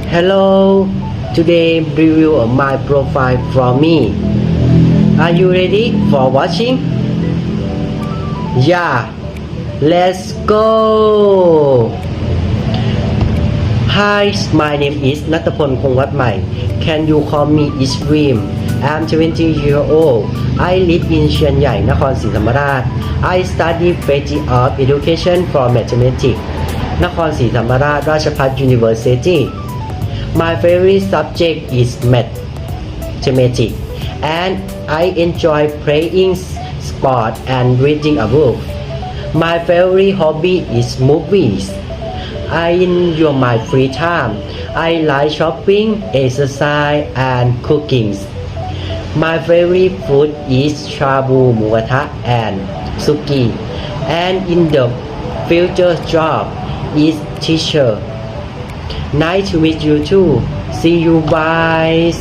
Hello, today review of my profile from me. Are you ready for watching? Yeah, let's go. Hi, my name is Natapon Kongwatmai. Can you call me Isream? I'm 20 years old. I live in Chiang Mai, Nakhon Si Thammarat. I study Bachelor of Education for Mathematics, Nakhon Si Thammarat Ratchapat University. My favorite subject is mathematics, and I enjoy playing sport and reading a book. My favorite hobby is movies. I enjoy my free time. I like shopping, exercise, and cooking. My favorite food is shabu mugatha and suki. And in the future job is teacher. Nice to meet you too. See you. Bye.